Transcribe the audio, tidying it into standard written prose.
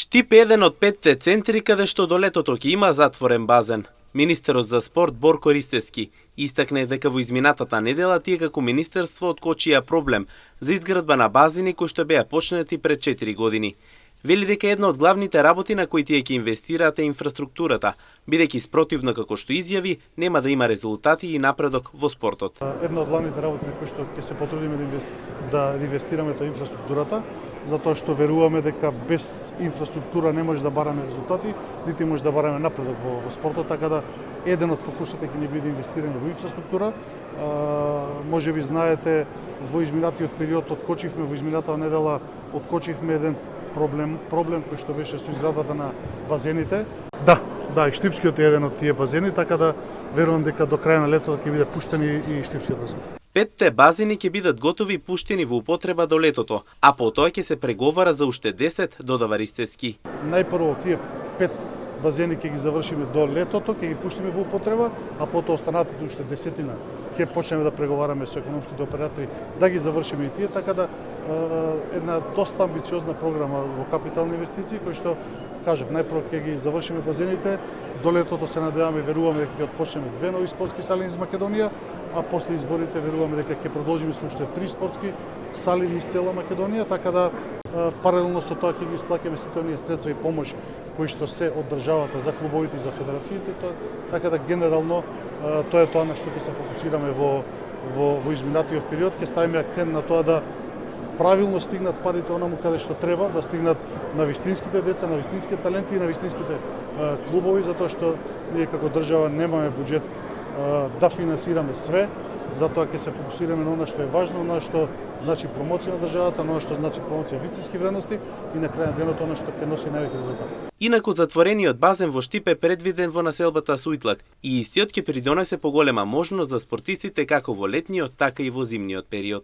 Штип е еден од 5 центри каде што до летото ќе има затворен базен. Министерот за спорт Борко Ристевски истакне дека во изминатата недела тие како министерство откочија проблем за изградба на базени кои што беа почнати пред 4 години. Вели дека една од главните работи на кои тие ќе инвестираат е инфраструктурата, бидејќи спротивно како што изјави, нема да има резултати и напредок во спортот. Една од главните работи на кои што ќе се потрудиме да инвестираме тоа инфраструктурата, затоа што веруваме дека без инфраструктура не може да бараме резултати, нити може да бараме напредок во спортот, така да еден од фокусите ќе ни биде инвестирање во инфраструктура. Можеби знаете, во изминатиот период откочивме, во изминатата недела откочивме еден проблем кој што беше со изградбата на базените. Да, и Штипскиот е еден од тие базени, така да верувам дека до крај на летото ќе биде пуштени и Штипскиот базен. 5 базени ќе бидат готови и пуштени во употреба до летото, а потоа ќе се преговара за уште 10, додава Ристевски. Најпрво тие 5 базени ќе ги завршиме до летото, ќе ги пуштиме во употреба, а потоа останатите уште 10 ќе почнеме да преговараме со економските оператори да ги завршиме и тие, така да една доста амбициозна програма во капитални инвестиции, кои што кажав, најпрво ќе ги завршиме базените, до летото се надеваме, веруваме дека ќе отпочнеме 2 нови спортски сали низ Македонија, а после изборите веруваме дека ќе продолжиме со уште 3 спортски сали низ цела Македонија, така да паралелно со тоа ќе ги исплаќаме сите оние средства и помош кои што се од државата за клубовите и за федерациите, така да генерално тоа е тоа на што ќе се фокусираме во изминатиот период, ќе ставиме акцент на тоа да правилно стигнат парите онаму каде што треба, да стигнат на вистинските деца, на вистинските таленти и на вистинските клубови, затоа што ние како држава немаме буџет да финансираме све, затоа ќе се фокусираме на она што е важно, на она што значи промоција на државата, на она што значи промоција вистински вредности и на крај на денот она што ќе носи највеќе резултати. Инаку затворениот базен во Штип е предвиден во населбата Сујтлак и истиот ќе придонесе поголема можност за спортистите како во летниот, така и во зимниот период.